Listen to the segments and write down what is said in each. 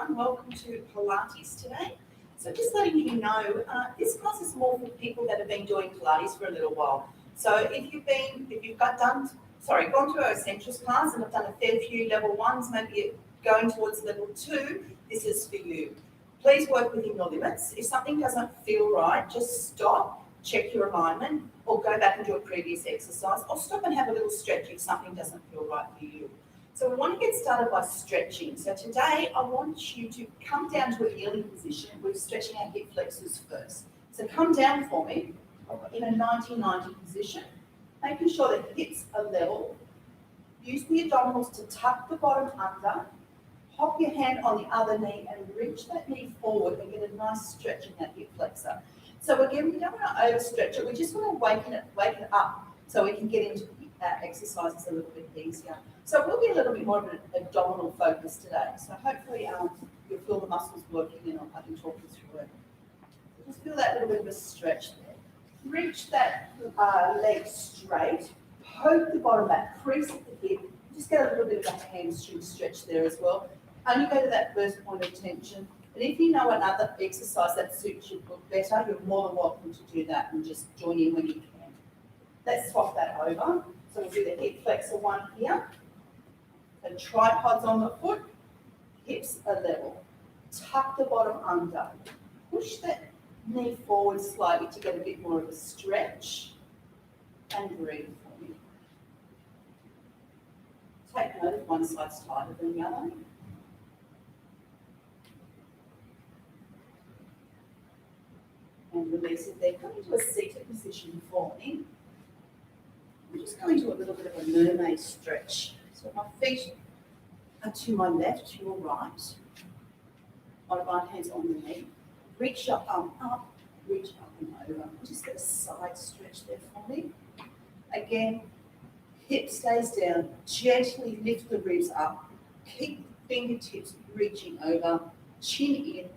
everyone, welcome to Pilates today. So just letting you know, this class is more for people that have been doing Pilates for a little while. So if you've gone to our essentials class and have done a fair few level ones, maybe you're going towards level 2, this is for you. Please work within your limits. If something doesn't feel right, just stop, check your alignment, or go back and do a previous exercise, or stop and have a little stretch if something doesn't feel right for you. So we want to get started by stretching. So today I want you to come down to a kneeling position. We're stretching our hip flexors first. So come down for me in a 90-90 position, making sure the hips are level. Use the abdominals to tuck the bottom under. Hop your hand on the other knee and reach that knee forward and get a nice stretch in that hip flexor. So again, we don't want to overstretch it. We just want to wake it up so we can get into exercises a little bit easier. So we'll be a little bit more of an abdominal focus today. So hopefully you'll feel the muscles working and I can talk you through it. So just feel that little bit of a stretch there. Reach that leg straight. Poke the bottom back, crease at the hip. Just get a little bit of a hamstring stretch there as well. Only go to that first point of tension. And if you know another exercise that suits you better, you're more than welcome to do that and just join in when you can. Let's swap that over. So we'll do the hip flexor one here. The tripods on the foot, hips are level. Tuck the bottom under. Push that knee forward slightly to get a bit more of a stretch. And breathe for me. Take note if one side's tighter than the other. And release it there. Come into a seated position for me. I'm just going to a little bit of a mermaid stretch. So my feet are to my left, to your right. My right hand's on the knee. Reach your arm up, reach up and over. Just get a side stretch there for me. Again, hip stays down. Gently lift the ribs up. Keep the fingertips reaching over. Chin in.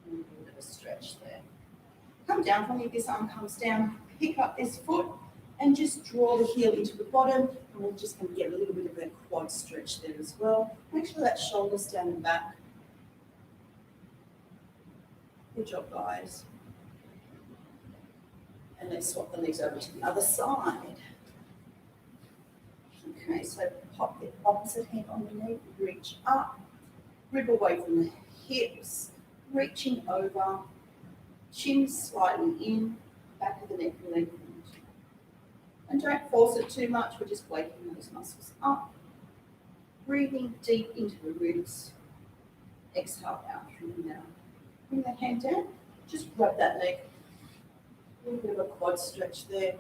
And a little bit of a stretch there. Come down for me. This arm comes down. Pick up this foot. And just draw the heel into the bottom, and we're just going to get a little bit of a quad stretch there as well. Make sure that shoulder's down and back. Good job, guys. And let's swap the legs over to the other side. Okay, so pop the opposite hand on the knee, reach up, rib away from the hips, reaching over, chin slightly in, back of the neck lengthened. And don't force it too much, we're just waking those muscles up. Breathing deep into the ribs. Exhale out through the mouth. Bring that hand down, just grab that leg. A little bit of a quad stretch there.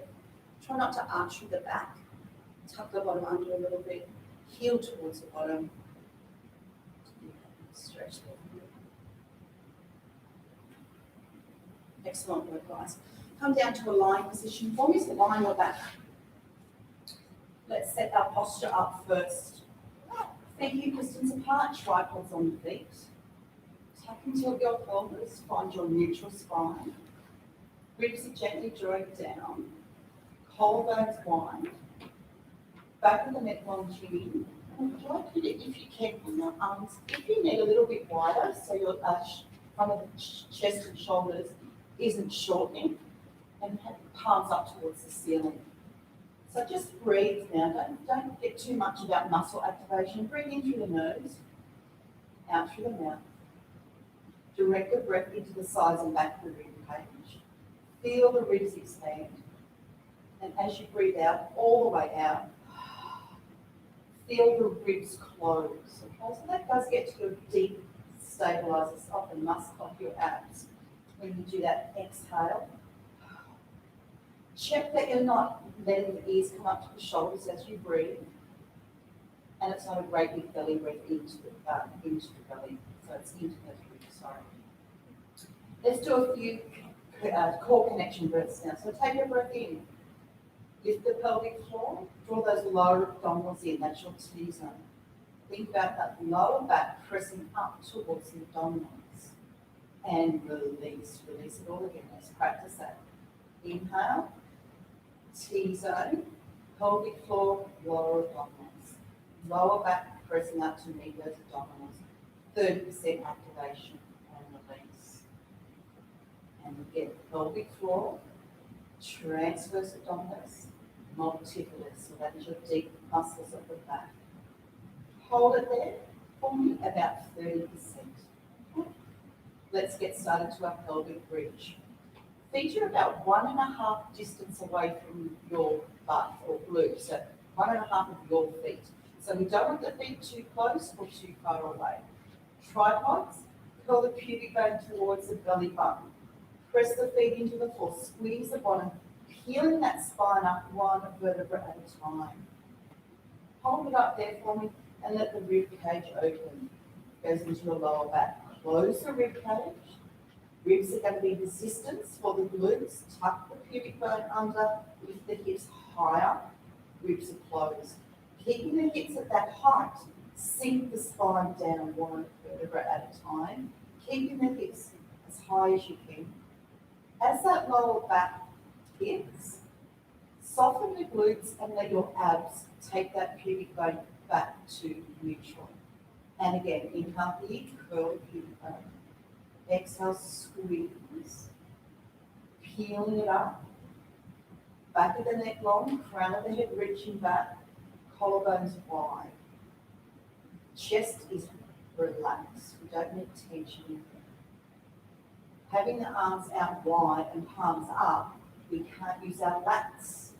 Try not to arch through the back. Tuck the bottom under a little bit. Heel towards the bottom. Stretch there. Excellent work, guys. Come down to a lying position for me, so lying your back. Let's set our posture up first. Feet hip distance apart, tripods on the feet. Tuck into your pelvis, find your neutral spine. Ribs are gently drawing down. Collarbones wide. Back of the neck longing in. And I'd like you to, if you can, on your arms, if you need a little bit wider, so your front of the chest and shoulders isn't shortening, and have your palms up towards the ceiling. So just breathe now. Don't get too much about muscle activation. Breathe in through the nose, out through the mouth. Direct the breath into the sides and back of the rib cage. Feel the ribs expand. And as you breathe out, all the way out, feel the ribs close. Okay, so that does get to a deep stabilizer, soften muscle of your abs. When you do that, exhale. Check that you're not letting the ears come up to the shoulders as you breathe. And it's not a great big belly breath into the belly. So it's into the ribs, sorry. Let's do a few core connection breaths now. So take your breath in. Lift the pelvic floor. Draw those lower abdominals in. That's your T-zone. Think about that lower back pressing up towards the abdominals. And release. Release it all again. Let's practice that. Inhale. T-zone, pelvic floor, lower abdominals. Lower back pressing up to meet those abdominals. 30% activation and release. And again, pelvic floor, transverse abdominis, multifidus, so that is your deep muscles of the back. Hold it there for me, about 30%. Let's get started to our pelvic bridge. Feet are about 1.5 distance away from your butt or glute, so 1.5 of your feet. So we don't want the feet too close or too far away. Tripods, curl the pubic bone towards the belly button. Press the feet into the floor, squeeze the bottom, peeling that spine up one vertebra at a time. Hold it up there for me and let the rib cage open. Goes into the lower back. Close the rib cage. Ribs are going to be resistance for the glutes. Tuck the pubic bone under, lift the hips higher. Ribs are closed. Keeping the hips at that height, sink the spine down one vertebra at a time, keeping the hips as high as you can. As that lower back hits, soften the glutes and let your abs take that pubic bone back to neutral. And again, inhale here, curl the pubic bone. Exhale, squeeze. Peeling it up. Back of the neck long, crown of the head reaching back, collarbones wide. Chest is relaxed. We don't need tension in there. Having the arms out wide and palms up, we can't use our lats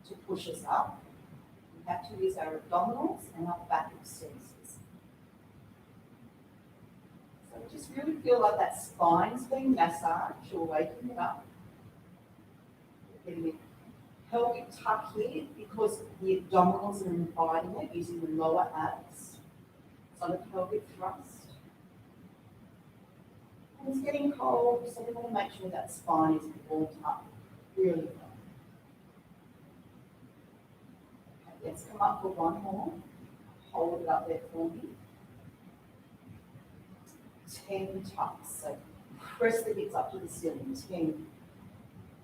to push us up. We have to use our abdominals and our back extensors. So just really feel like that spine's being massaged or waking it up. Getting a pelvic tuck here because the abdominals are inviting it using the lower abs. So the pelvic thrust. And it's getting cold, so we want to make sure that spine is warmed up really well. Okay, let's come up for one more. Hold it up there for me. 10 tucks. So press the hips up to the ceiling. 10,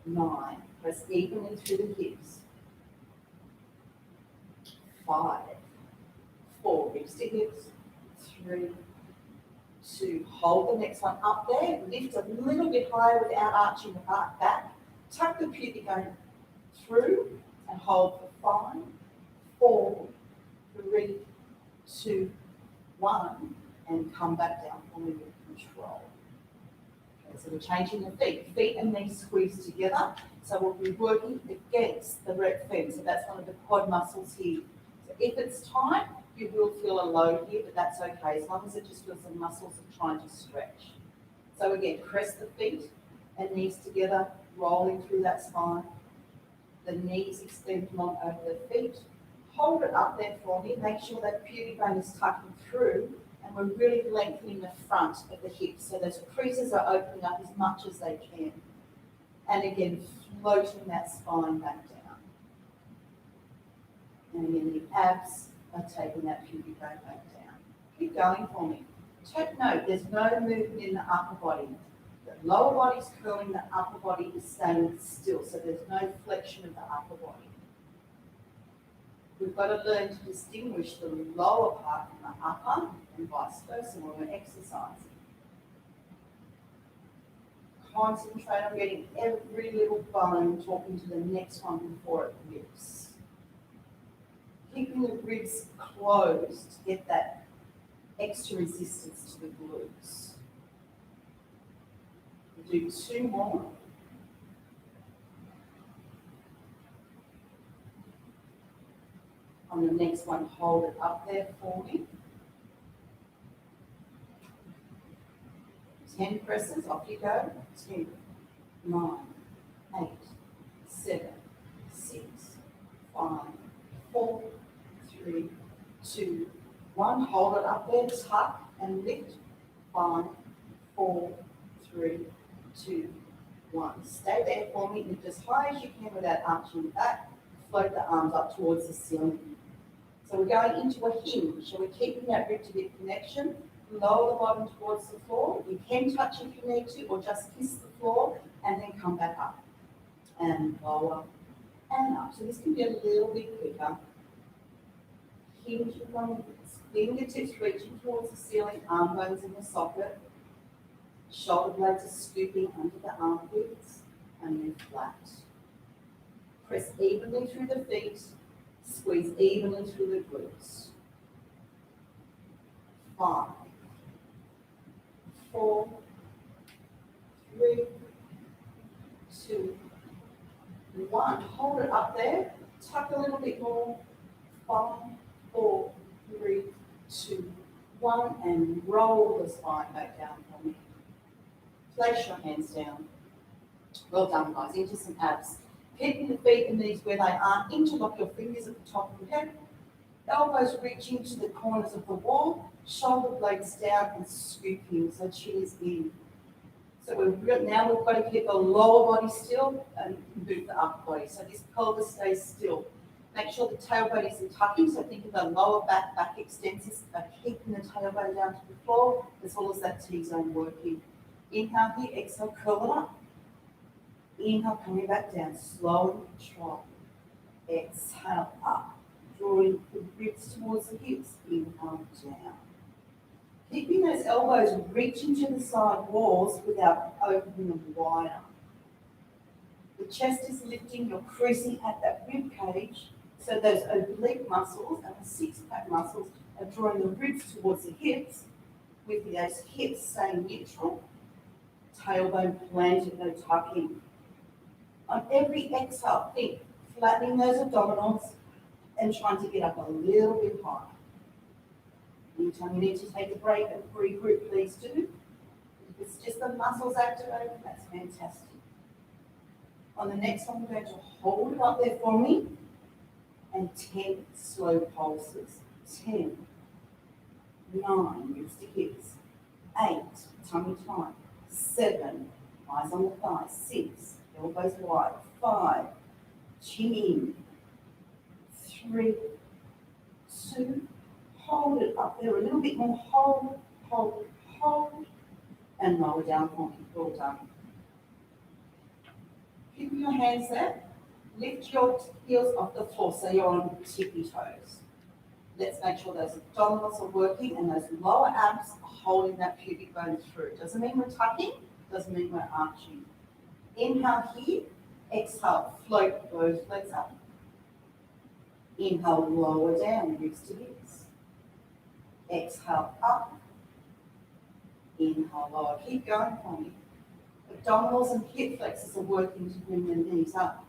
9. Press evenly through the hips. 5, 4. Hips to hips. 3, 2. Hold the next one up there. Lift a little bit higher without arching the heart back. Tuck the pubic bone through and hold for 5, 4, 3, 2, 1. And come back down for me with control. Okay, so we're changing the feet. Feet and knees squeeze together. So we'll be working against the rep fem. So that's one of the quad muscles here. So if it's tight, you will feel a load here, but that's okay, as long as it just feels the muscles are trying to stretch. So again, press the feet and knees together, rolling through that spine. The knees extend long over the feet. Hold it up there for me. Make sure that pubic bone is tucking through, and we're really lengthening the front of the hips. So those creases are opening up as much as they can. And again, floating that spine back down. And again, the abs are taking that pubic bone back down. Keep going for me. Take note, there's no movement in the upper body. The lower body's curling, the upper body is staying still, so there's no flexion of the upper body. We've got to learn to distinguish the lower part from the upper and vice versa when we're exercising. Concentrate on getting every little bone talking to the next one before it lifts. Keeping the ribs closed to get that extra resistance to the glutes. We'll do 2 more. On the next one, hold it up there for me. 10 presses, off you go. 10, 9, 8, 7, 6, 5, 4, 3, 2, 1. Hold it up there, tuck and lift. 5, 4, 3, 2, 1. Stay there for me. Lift as high as you can without arching back. Float the arms up towards the ceiling. So we're going into a hinge. So we're keeping that rib to hip connection. Lower the bottom towards the floor. You can touch if you need to, or just kiss the floor and then come back up. And lower and up. So this can be a little bit quicker. hinge from fingertips reaching towards the ceiling, arm bones in the socket. Shoulder blades are scooping under the armpits and then flat. Press evenly through the feet, squeeze evenly through the glutes. 5, 4, 3, 2, 1. Hold it up there. Tuck a little bit more. 5, 4, 3, 2, 1. And roll the spine back down for me. Place your hands down. Well done, guys. Into some abs. Keeping the feet and knees where they are. Interlock your fingers at the top of your head. Elbows reaching to the corners of the wall. Shoulder blades down and scooping. So chin is in. So now we've got to keep the lower body still and move the upper body. So this pelvis stays still. Make sure the tailbone isn't tucking. So think of the lower back extensors are keeping the tailbone down to the floor, as well as that T-zone working. Inhale here, exhale, curl it up. Inhale, coming back down, slow and control. Exhale up, drawing the ribs towards the hips. Inhale down. Keeping those elbows reaching to the side walls without opening them wider. The chest is lifting, you're creasing at that rib cage, so those oblique muscles and the six-pack muscles are drawing the ribs towards the hips, with those hips staying neutral, tailbone planted, no tucking. On every exhale, think flattening those abdominals and trying to get up a little bit higher. Anytime you need to take a break and regroup, please do. If it's just the muscles activated, that's fantastic. On the next one, we're going to hold it up there for me, and 10 slow pulses. 10, 9, ribs to hips. 8, tummy tight. 7, eyes on the thighs. 6, elbows wide. 5, chin in. 3, 2, hold it up there a little bit more. Hold, hold, hold, and lower down for me. Well done. Keep your hands there. Lift your heels off the floor so you're on tippy toes. Let's make sure those abdominals are working and those lower abs are holding that pubic bone through. Doesn't mean we're tucking, doesn't mean we're arching. Inhale here, exhale, float those legs up. Inhale, lower down, ribs to hips. Exhale, up. Inhale, lower. Keep going for me. Abdominals and hip flexors are working to bring the knees up.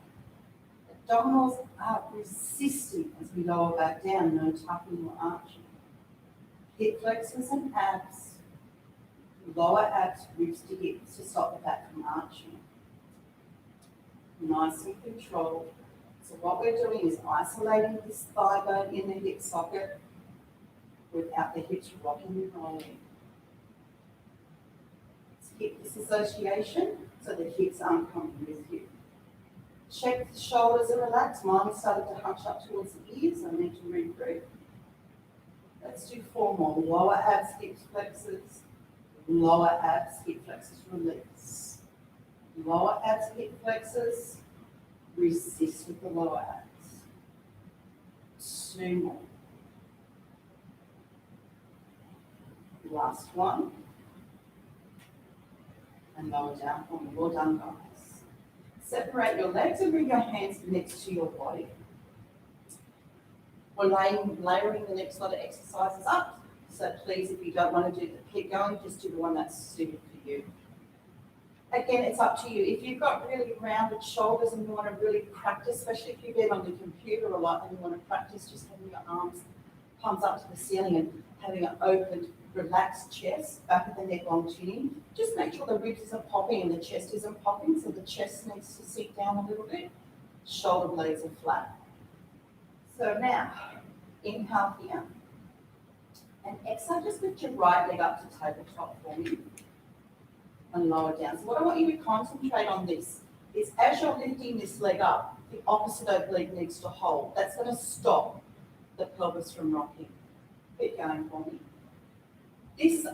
Abdominals are resisting as we lower back down, no tucking or arching. Hip flexors and abs, lower abs, ribs to hips to stop the back from arching. Nice and controlled. So what we're doing is isolating this thigh bone in the hip socket without the hips rocking and rolling. Hip disassociation, so the hips aren't coming with you. Check the shoulders are relaxed. Mine started to hunch up towards the ears. I need to regroup. Let's do 4 more. Lower abs, hip flexors. Lower abs, hip flexors, release. Lower abs, hip flexors. Resist with the lower abs. 2 more. Last one. And lower down for me. Well done, guys. Separate your legs and bring your hands next to your body. We're layering the next lot of exercises up. So please, if you don't want to keep going, just do the one that's suited for you. Again, it's up to you. If you've got really rounded shoulders and you want to really practice, especially if you've been on the computer a lot and you want to practice just having your arms palms up to the ceiling and having an open, relaxed chest, back of the neck, long chin in. Just make sure the ribs isn't popping and the chest isn't popping, so the chest needs to sink down a little bit. Shoulder blades are flat. So now, inhale here. And exhale, just lift your right leg up to tabletop for me. And lower down. So what I want you to concentrate on this is as you're lifting this leg up, the opposite oblique needs to hold. That's going to stop the pelvis from rocking. Keep going for me. This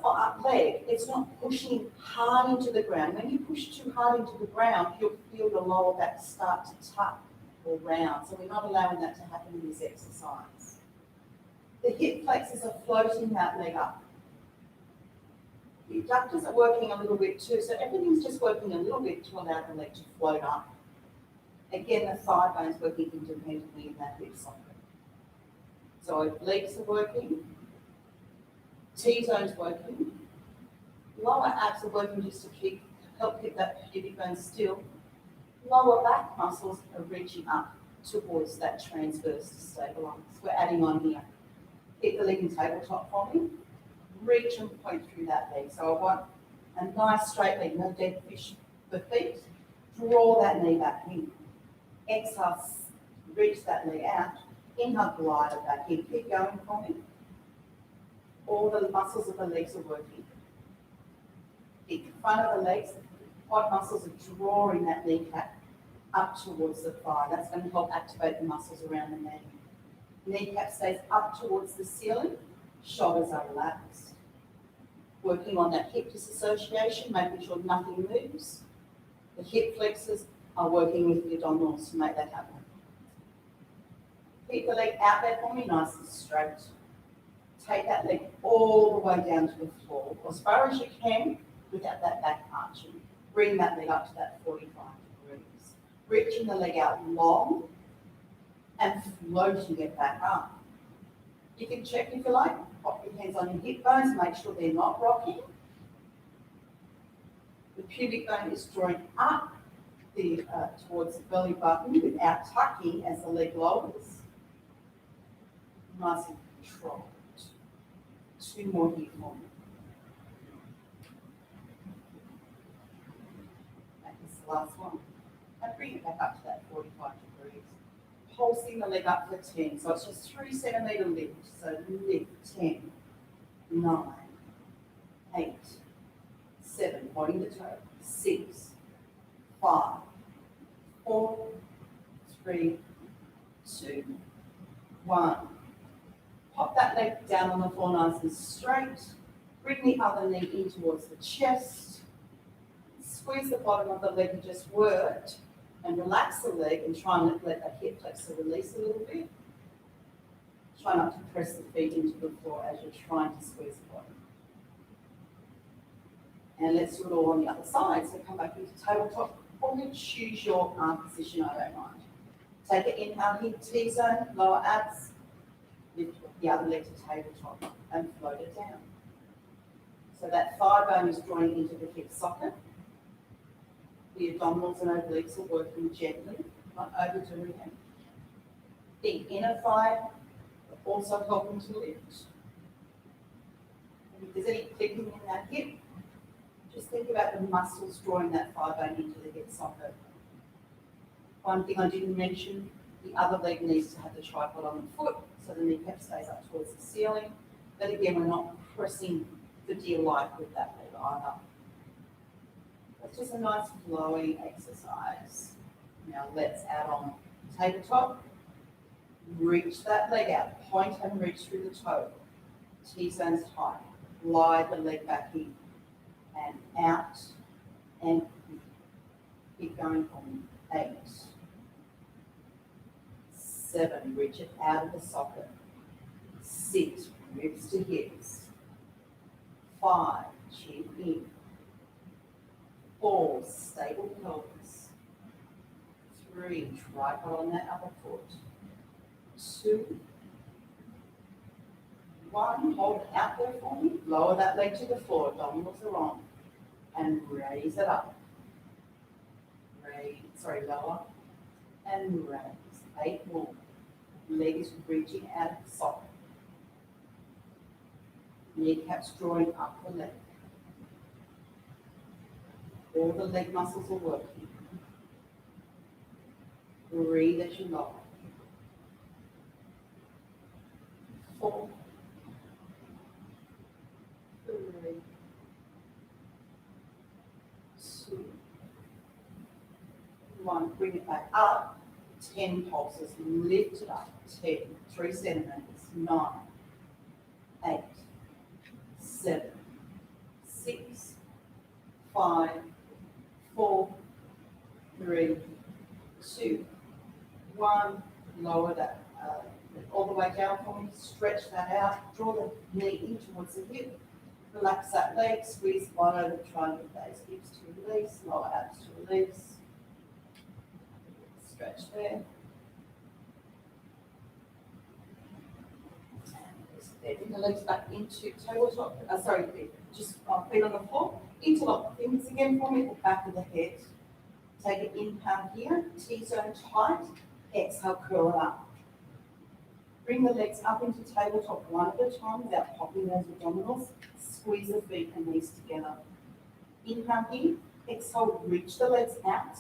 leg, it's not pushing hard into the ground. When you push too hard into the ground, you'll feel your lower back start to tuck or round. So we're not allowing that to happen in this exercise. The hip flexors are floating that leg up. The abductors are working a little bit too, so everything's just working a little bit to allow the leg to float up. Again, the thigh bone's working independently in that hip socket. So obliques are working, T-zone's working, lower abs are working just to help keep that pubic bone still. Lower back muscles are reaching up towards that transverse to stabilize. We're adding on here. Keep the leg in tabletop for me. Reach and point through that leg. So I want a nice straight leg, no dead fish for feet. Draw that knee back in. Exhale, reach that leg out. Inhale, glide it back in. Keep going for me. All the muscles of the legs are working. The front of the legs, quad muscles are drawing that kneecap up towards the thigh. That's going to help activate the muscles around the knee. Kneecap stays up towards the ceiling. Shoulders are relaxed. Working on that hip disassociation, making sure nothing moves. The hip flexors are working with the abdominals to make that happen. Keep the leg out there for me, nice and straight. Take that leg all the way down to the floor, or as far as you can, without that back arching. Bring that leg up to that 45 degrees. Reaching the leg out long and floating it back up. You can check if you like, pop your hands on your hip bones, make sure they're not rocking. The pubic bone is drawing up towards the belly button without tucking as the leg lowers. Nice and controlled. 2 more here for me. That is the last one. And bring it back up to that 45 degrees. Pulsing the leg up for 10. So it's just 3 centimetre lift. So lift 10, 9, 8, 7, holding the toe, 6, 5, 4, 3, 2, 1. Pop that leg down on the floor nice and straight. Bring the other knee in towards the chest. Squeeze the bottom of the leg you just worked and relax the leg and try and let that hip flexor release a little bit. Try not to press the feet into the floor as you're trying to squeeze the bottom. And let's do it all on the other side. So come back into tabletop, or you choose your arm position, I don't mind. Take an inhale here, T-zone, lower abs. Lift the other leg to tabletop and float it down. So that thigh bone is drawing into the hip socket. The abdominals and obliques are working gently, not overdoing it. The inner thigh also helping to lift. And if there's any clicking in that hip, just think about the muscles drawing that thigh bone into the hip socket. One thing I didn't mention, the other leg needs to have the tripod on the foot, so the kneecap stays up towards the ceiling. But again, we're not pressing for dear life with that leg either. It's just a nice flowing exercise. Now let's add on tabletop. Reach that leg out, point and reach through the toe. T-zone's high. Glide the leg back in and out and keep going on 8, 7, reach it out of the socket. 6, ribs to hips. 5, chin in. 4, stable pelvis. 3, tripod on that other foot. 2, 1, hold it out there for me. Lower that leg to the floor, abdominals are on. And raise it up. Lower. And raise. 8 more. Leg is reaching out of the socket. Kneecaps drawing up the leg. All the leg muscles are working. Breathe as you lower. 4, 3, 2, 1. Bring it back up. 10 pulses. Lift it up. 10, 3 centimeters. 9, 8, 7, 6, 5, 4, 3, 2, 1. Lower that All the way down for me, stretch that out, draw the knee in towards the hip, relax that leg, squeeze one over, try and get those hips to release, lower abs to release. Stretch there. Bring the legs back into tabletop, just feet on the floor. Interlock the fingers again for me at the back of the head. Take an inhale here, T-zone tight, exhale, curl it up. Bring the legs up into tabletop one at a time without popping those abdominals. Squeeze the feet and knees together. Inhale here, exhale, reach the legs out.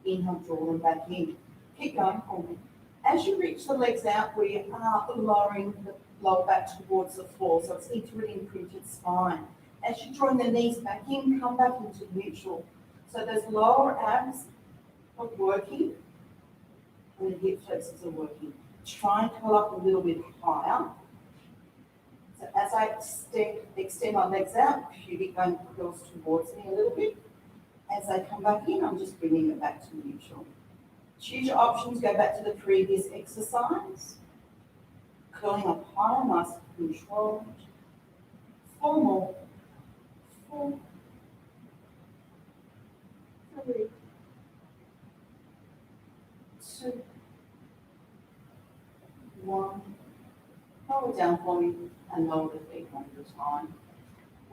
Inhale, draw them back in. Keep going for me. As you reach the legs out, we are lowering the lower back towards the floor, so it's equally imprinted spine. As you draw the knees back in, come back into neutral. So those lower abs are working, and the hip flexors are working. Try and curl up a little bit higher. So as I extend my legs out, pubic bone curls towards me a little bit. As I come back in, I'm just bringing it back to neutral. Choose your options, go back to the previous exercise. Curling up higher, nice and controlled. 4 more. 4, 3, 2, 1. Lower down for me and lower the feet one at a time.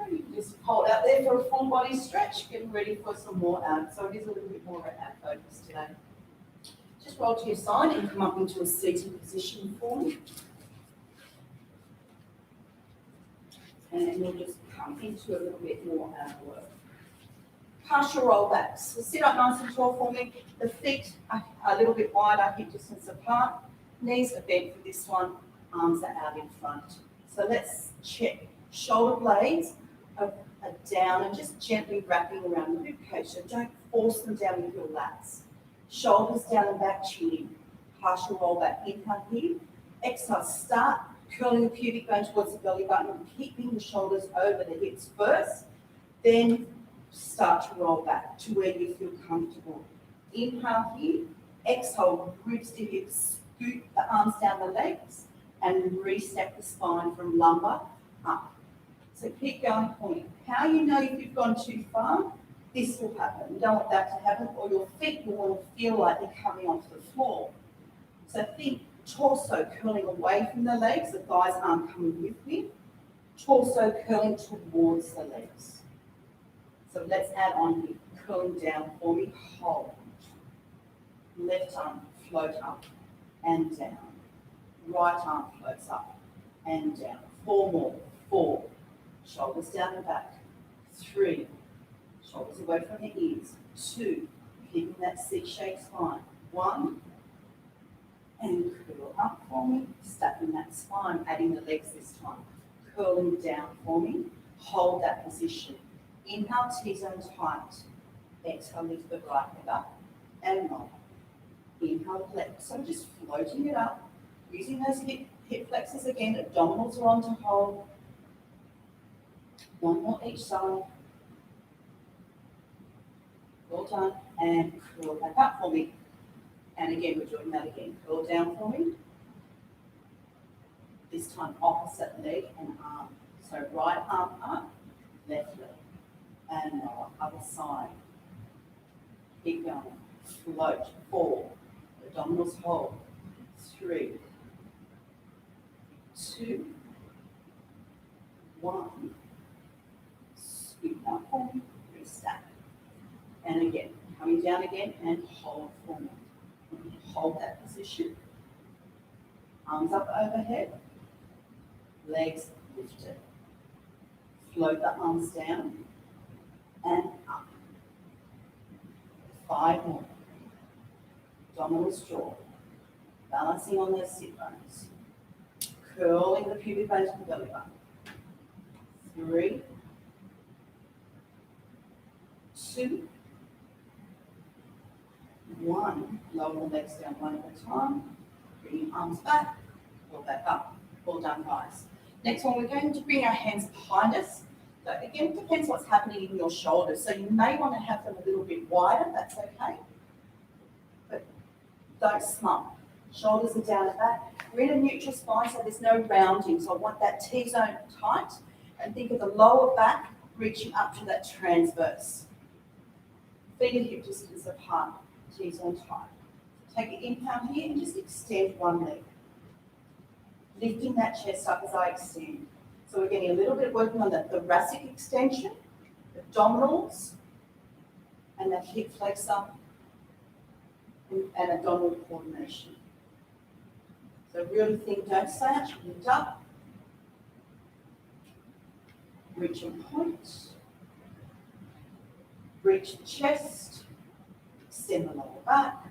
And you can just hold out there for a full body stretch, getting ready for some more abs. So it is a little bit more of an ab focus today. Just roll to your side and come up into a seated position for me. And then we'll just come into a little bit more ab work. Partial roll back. So sit up nice and tall for me. The feet are a little bit wider, hip distance apart. Knees are bent for this one. Arms are out in front. So let's check. Shoulder blades are down and just gently wrapping around the ribcage. So don't force them down with your lats. Shoulders down and back, chin in. Partial roll back. Inhale here. Exhale. Start curling the pubic bone towards the belly button and keeping the shoulders over the hips first. Then start to roll back to where you feel comfortable. Inhale here. Exhale. Ribs to hips. Scoot the arms down the legs and reset the spine from lumbar up. So keep going for me. How you know if you've gone too far? This will happen. You don't want that to happen, or your feet will want to feel like they're coming onto the floor. So think torso curling away from the legs, the thighs aren't coming with me. Torso curling towards the legs. So let's add on here. Curling down for me, hold. Left arm float up and down. Right arm floats up and down. 4 more. 4. Shoulders down and back. 3. Shoulders away from the ears. 2. Keeping that C-shaped spine. 1. And curl up for me. Stacking that spine. Adding the legs this time. Curling down for me. Hold that position. Inhale, T-zone tight. Exhale, lift the right leg up and roll. Inhale, left. So just floating it up. Using those hip flexors again. Abdominals are on to hold. 1 more each side. Well done. And curl back up for me. And again, we're doing that again. Curl down for me. This time opposite leg and arm. So right arm up, left leg. And lower, other side. Keep going. Float. 4. Abdominals hold. 3. 2. 1. Scoot up for me. Restack. And again, coming down again and hold for me. Hold that position. Arms up overhead. Legs lifted. Float the arms down and up. 5 more. Abdominals draw. Balancing on those sit bones. Curling the pubic bone to the belly button. 3. 2. 1. Lower the legs down one at a time. Bring arms back. Pull back up. All done, guys. Next one, we're going to bring our hands behind us. So again, it depends what's happening in your shoulders. So you may want to have them a little bit wider. That's okay. But don't slump. Shoulders are down and back. We're in a neutral spine, so there's no rounding. So I want that T-zone tight. And think of the lower back reaching up to that transverse. Feet are hip distance apart. T-zone tight. Take an inhale here and just extend one leg. Lifting that chest up as I extend. So we're getting a little bit working on that thoracic extension, abdominals, and that hip flexor and abdominal coordination. So really think, don't slouch, lift up, reach a point, reach the chest, extend the lower back,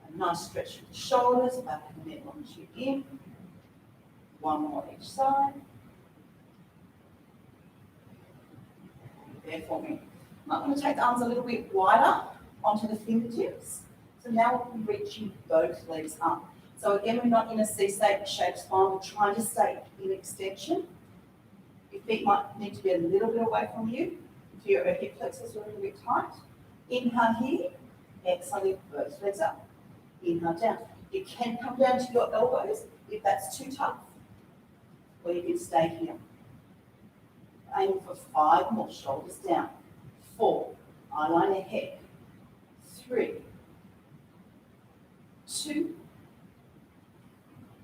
a nice stretch of the shoulders, back and neck launch you in. One more each side. There for me. I'm going to take the arms a little bit wider onto the fingertips. So now we're reaching both legs up. So again, we're not in a C-shaped spine. We're trying to stay in extension. Your feet might need to be a little bit away from you. If your hip flexors are a little bit tight. Inhale here. Exhale, lift both legs up. Inhale down. You can come down to your elbows if that's too tough. Or you can stay here. Aim for 5 more. Shoulders down. 4. Eyeliner ahead. 3. 2.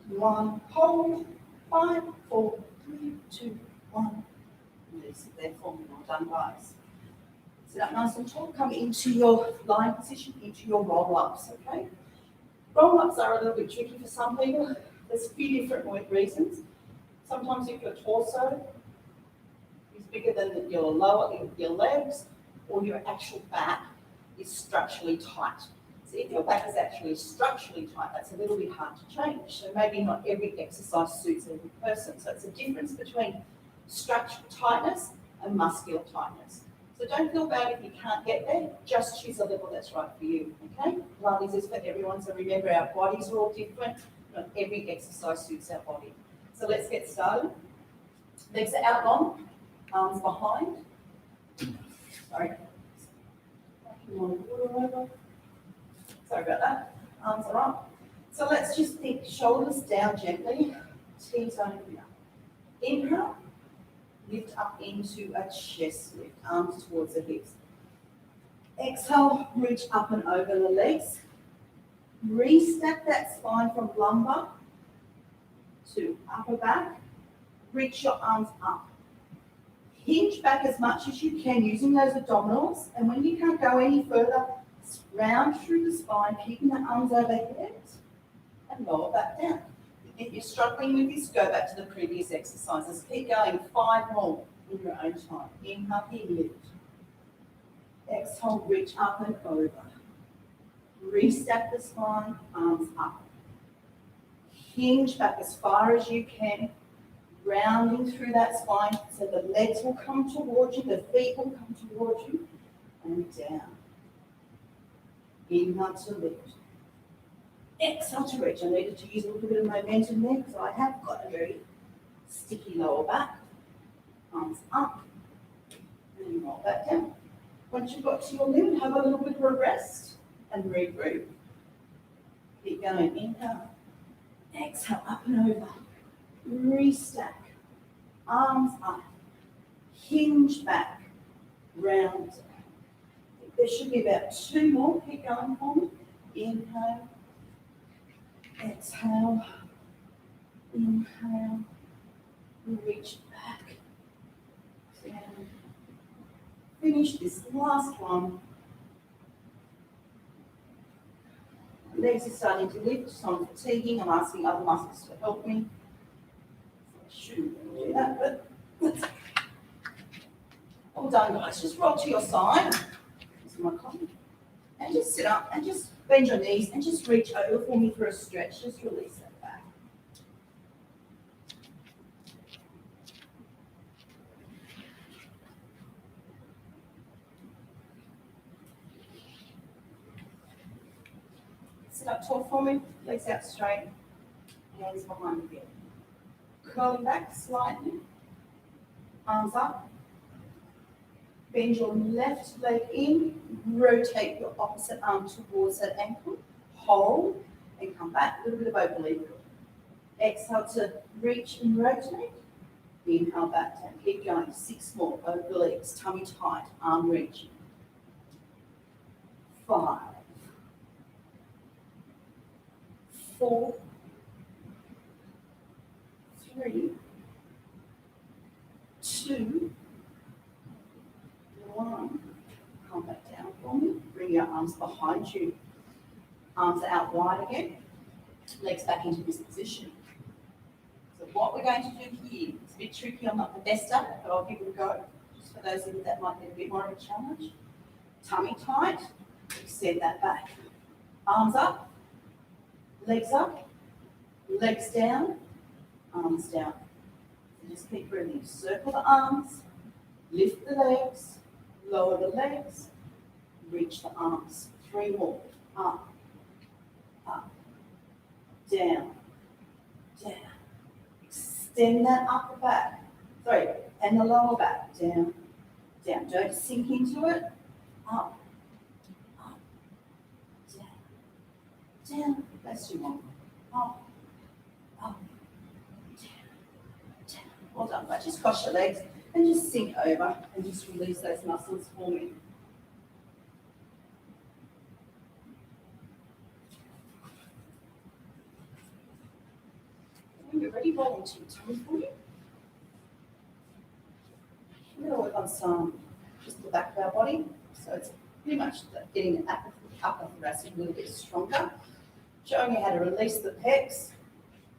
1. Hold. 5, 4, 3, 2, 1. Release it there for me. Well done, guys. Sit up nice and tall. Come into your lying position, into your roll-ups, okay? Roll-ups are a little bit tricky for some people. There's a few different reasons. Sometimes if your torso is bigger than your legs, or your actual back is structurally tight. So if your back is actually structurally tight, that's a little bit hard to change. So maybe not every exercise suits every person. So it's a difference between structural tightness and muscular tightness. So don't feel bad if you can't get there. Just choose a level that's right for you. Okay? Pilates is for everyone. So remember, our bodies are all different. Not every exercise suits our body. So let's get started. Legs are out long, arms behind. Sorry. Sorry about that. Arms are up. So let's just think shoulders down gently. T-zone here. Inhale. Lift up into a chest lift. Arms towards the hips. Exhale. Reach up and over the legs. Restack that spine from lumbar to upper back. Reach your arms up. Hinge back as much as you can using those abdominals. And when you can't go any further, round through the spine, keeping the arms overhead and lower back down. If you're struggling with this, go back to the previous exercises. Keep going, 5 more in your own time. Inhale, here, lift. Exhale, reach up and over. Restack the spine, arms up. Hinge back as far as you can, rounding through that spine so the legs will come towards you, the feet will come towards you, and down. Inhale to lift. Exhale to reach. I needed to use a little bit of momentum there because I have got a very sticky lower back. Arms up, and roll that down. Once you've got to your limit, have a little bit of a rest and regroup. Keep going. Inhale. Exhale, up and over. Restack. Arms up. Hinge back. Round. There should be about 2 more. Keep going for me. Inhale. Exhale. Inhale. Reach back. Down. Finish this last one. Legs are starting to lift, so I'm fatiguing. I'm asking other muscles to help me. I shouldn't do that, but that's okay. All done, guys. Just roll to your side. This is my coffee. And just sit up and just bend your knees and just reach over for me for a stretch. Just release that back. Sit up tall for me, legs out straight, hands behind the head. Curling back slightly, arms up. Bend your left leg in, rotate your opposite arm towards that ankle. Hold, and come back, a little bit of oblique. Exhale to reach and rotate. Inhale back down. Keep going. 6 more. Obliques. Tummy tight. Arm reaching. 5, 4, 3, 2, 1. Come back down for me. Bring your arms behind you. Arms out wide again. Legs back into this position. So what we're going to do here, it's a bit tricky, I'm not the best at it, but I'll give it a go. Just for those of you that might be a bit more of a challenge. Tummy tight, extend that back. Arms up, legs down, arms down. So just keep breathing. Circle the arms, lift the legs, lower the legs, reach the arms. 3 more. Up, up, down, down. Extend that upper back, and the lower back, down, down. Don't sink into it. Up, up, down, down. That's you want. Up, up, down, down. Well done. But just cross your legs and just sink over and just release those muscles for me. When you're ready, roll into your tummy for you. We're going to work on some, just the back of our body. So it's pretty much getting the upper thoracic a little bit stronger. Showing you how to release the pecs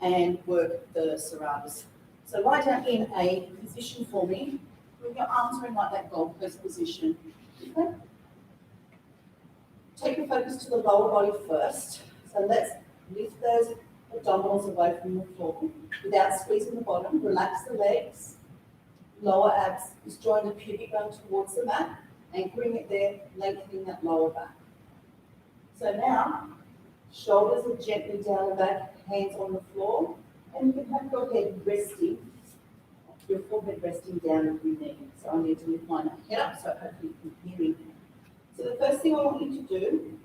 and work the serratus. So lie down in a position for me. With your arms are in like that goalpost position. Okay. Take your focus to the lower body first. So let's lift those abdominals away from the floor without squeezing the bottom. Relax the legs. Lower abs, just join the pubic bone towards the mat, anchoring it there, lengthening that lower back. So now, shoulders are gently down the back, hands on the floor, and you can have your head resting, your forehead resting down on your knee. So I need to lift my head up so hopefully you can hear me. So the first thing I want you to do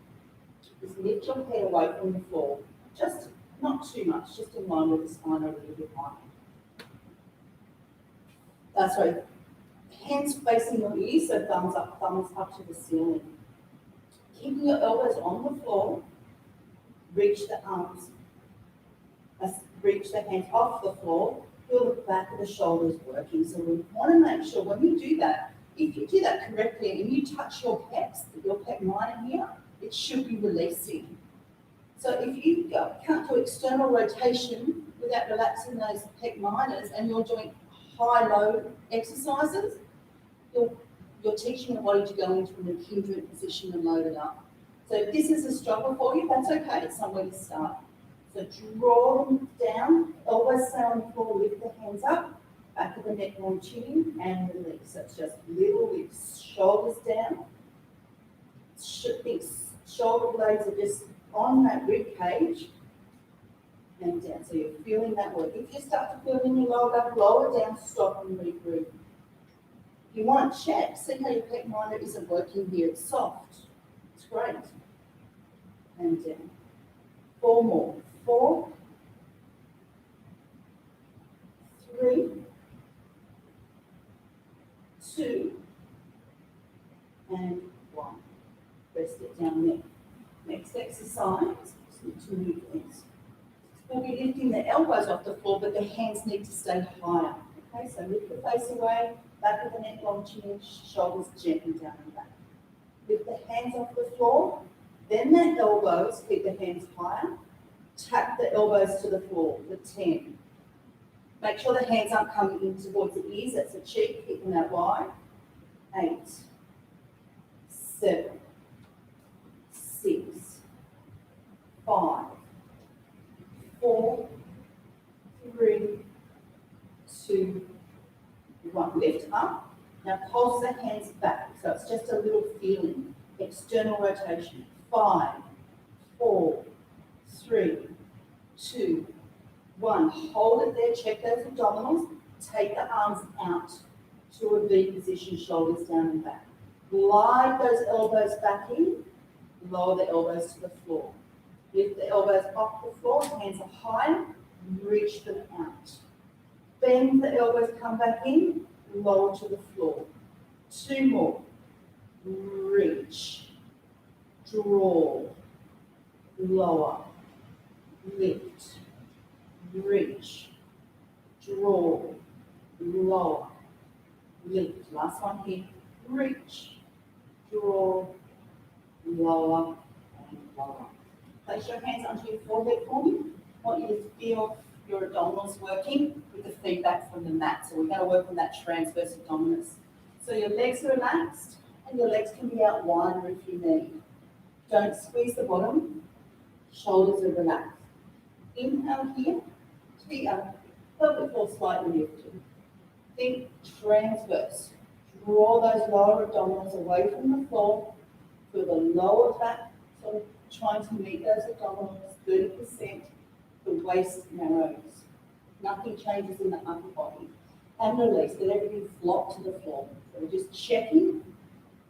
is lift your head away from the floor. Just not too much, just in line with the spine a little bit higher. Hands facing your ears, so thumbs up to the ceiling. Keeping your elbows on the floor, reach the arms, reach the hands off the floor, feel the back of the shoulders working. So we want to make sure when you do that, if you do that correctly and you touch your pecs, your pec minor here, it should be releasing. So if you can't do external rotation without relaxing those pec minors and you're doing high-low exercises, you're teaching the body to go into an hindrance position and load it up. So if this is a struggle for you, that's okay, it's somewhere to start. So draw them down, elbows stay on the floor, lift the hands up, back of the neck long chin, and release. So it's just little lifts, shoulders down. Shoulder blades are just on that rib cage and down. So you're feeling that work. If you start to feel in your lower back, lower down, stop and regroup. If you want to check, see how your pec minor isn't working here. It's soft. It's great. And down. 4 more. 4, 3, 2, and 1. Rest it down there. Next exercise, just need to move things. We'll be lifting the elbows off the floor, but the hands need to stay higher. Okay, so lift the face away, back of the neck, long chin, shoulders gently down and back. Lift the hands off the floor, then the elbows, keep the hands higher. Tap the elbows to the floor for 10. Make sure the hands aren't coming in towards the ears, that's the cheek, keeping that wide. 8, 7, 6, 5, 4, 3, 2, 1. Lift up. Now pulse the hands back. So it's just a little feeling. External rotation. 5, 4, 3, 2, 1. Hold it there. Check those abdominals. Take the arms out to a V position, shoulders down and back. Glide those elbows back in. Lower the elbows to the floor. Lift the elbows off the floor, hands are higher, reach them out. Bend the elbows, come back in, lower to the floor. 2 more. Reach, draw, lower, lift, reach, draw, lower, lift. Last one here. Reach, draw, lower, and lower. Place your hands onto your forehead for me. I want you to feel your abdominals working with the feedback from the mat. So we're going to work on that transverse abdominis. So your legs are relaxed and your legs can be out wider if you need. Don't squeeze the bottom. Shoulders are relaxed. Inhale here. Pelvic floor slightly lifted. Think transverse. Draw those lower abdominals away from the floor. Feel the lower back, sort of trying to meet those abdominals, 30%. The waist narrows. Nothing changes in the upper body. And release. Let everything flop to the floor. So we're just checking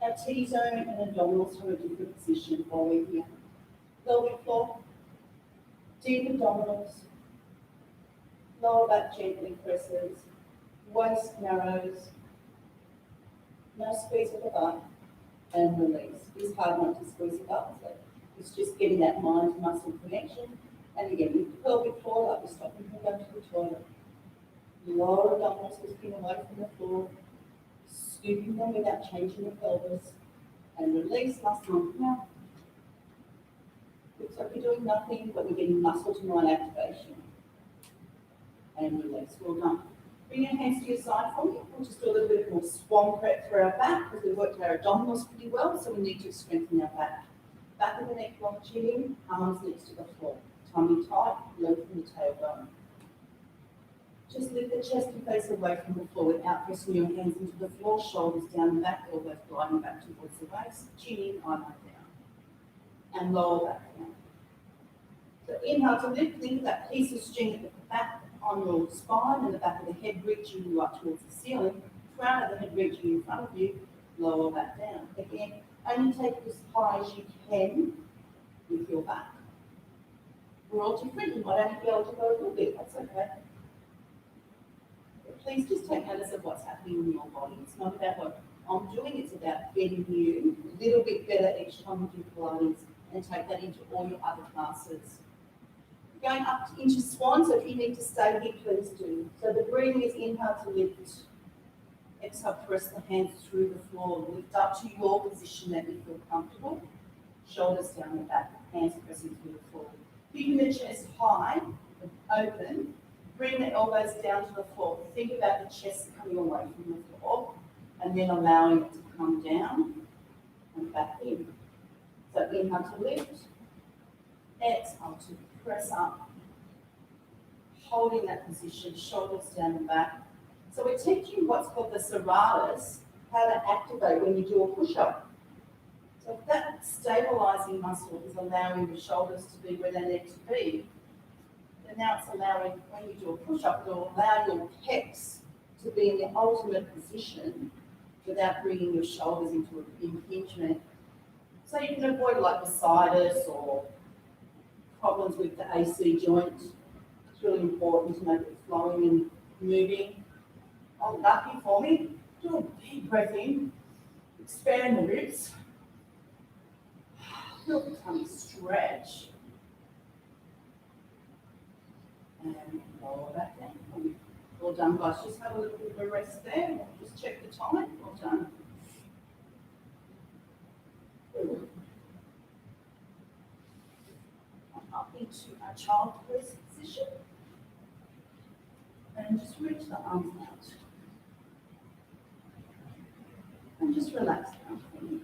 our T-zone and abdominals from a different position while we're here. Pelvic floor, deep abdominals, lower back gently presses, waist narrows, no squeeze of the butt, and release. It's hard not to squeeze the butt, so it's just getting that mind-muscle connection. And again, with the pelvic floor up, we're stopping from going to the toilet. Lower abdominals, lifting away from the floor, scooping them without changing the pelvis, and release. Last one. Now, looks like you're doing nothing, but we're getting muscle to mind activation. And release. Well done. Bring your hands to your side for me. We'll just do a little bit more swan prep for our back because we've worked our abdominals pretty well, so we need to strengthen our back. Back of the neck, long chin in, arms next to the floor. Tummy tight, lengthen the tailbone. Just lift the chest and face away from the floor without pressing your hands into the floor, shoulders down and back, elbows gliding back towards the waist, chin in, eyebrow down, and lower back down. So inhale to lift, think of that piece of string at the back on your spine and the back of the head reaching you up towards the ceiling, crown of the head reaching in front of you, lower back down. Again, only take it as high as you can with your back. We're all different, you might only be able to go a little bit, that's okay. But please just take notice of what's happening in your body. It's not about what I'm doing, it's about getting you a little bit better each time you do Pilates and take that into all your other classes. Going up into swan, so if you need to stay here, please do. So the breathing is inhale to lift. Exhale, press the hands through the floor. Lift up to your position that you feel comfortable. Shoulders down the back, hands pressing through the floor. Keeping the chest high and open. Bring the elbows down to the floor. Think about the chest coming away from the floor and then allowing it to come down and back in. So inhale to lift. Exhale to press up. Holding that position, shoulders down and back. So we're teaching what's called the serratus, how to activate when you do a push-up. So if that stabilizing muscle is allowing the shoulders to be where they need to be, then now it's allowing, when you do a push-up, it'll allow your pecs to be in the ultimate position without bringing your shoulders into an impingement. So you can avoid like bursitis or problems with the AC joint. It's really important to make it flowing and moving. Hold it up here for me. Do a deep breath in. Expand the ribs. Feel the tummy stretch. And lower back down. Well done, guys. Just have a little bit of a rest there. We'll just check the time. Well done. Up into our child pose position. And just reach the arms out. And just relax down for me.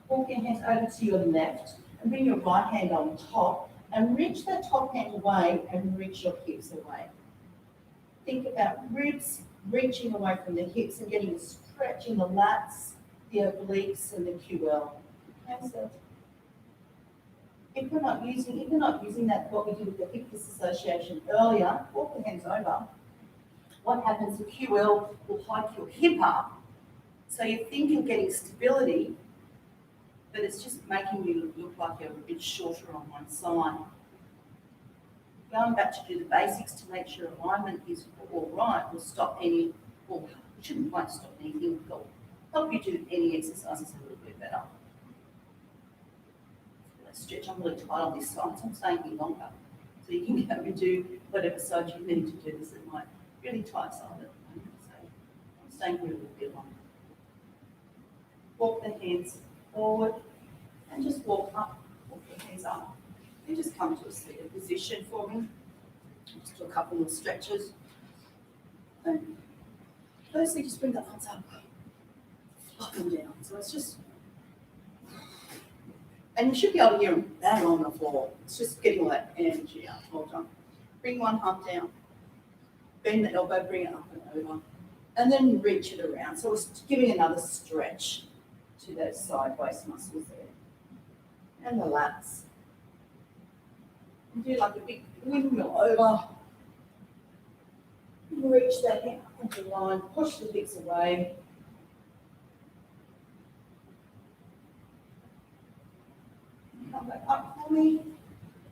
Walk your hands over to your left and bring your right hand on top and reach that top hand away and reach your hips away. Think about ribs reaching away from the hips and getting a stretch in the lats, the obliques and the QL. Okay, so if you're not using that, what we did with the hip disassociation earlier, walk the hands over. What happens, the QL will hike your hip up, so you think you're getting stability, but it's just making you look like you're a bit shorter on one side. Going back to do the basics to make sure alignment is all right will stop any, or shouldn't quite stop anything, will help you do any exercises a little bit better. Let's stretch. I'm really tight on this side, so I'm staying here longer. So you can go and do whatever side you need to do. This is my really tight side at the moment, so I'm staying here a little bit longer. Walk the hands forward and just walk up, walk the hands up. And just come to a seated position for me. Just do a couple more stretches. And firstly, just bring the arms up, flop them down. So it's just, and you should be able to hear them bang on the floor. It's just getting all that energy out. Well done. Bring one arm down, bend the elbow, bring it up and over, and then reach it around. So we're giving another stretch to those side waist muscles there. And the lats. And do like a big windmill over. Reach that hand up into line, push the hips away. Come back up for me.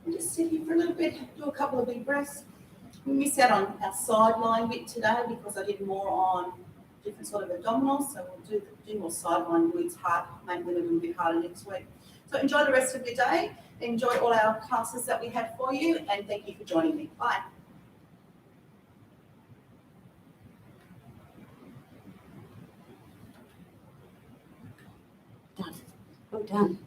And just sit here for a little bit, do a couple of big breaths. We missed out on our sideline bit today because I did more on different sort of abdominals. So we'll do more sideline glutes hard, make them a little bit harder next week. So enjoy the rest of your day. Enjoy all our classes that we had for you, and thank you for joining me. Bye. Done. Well done.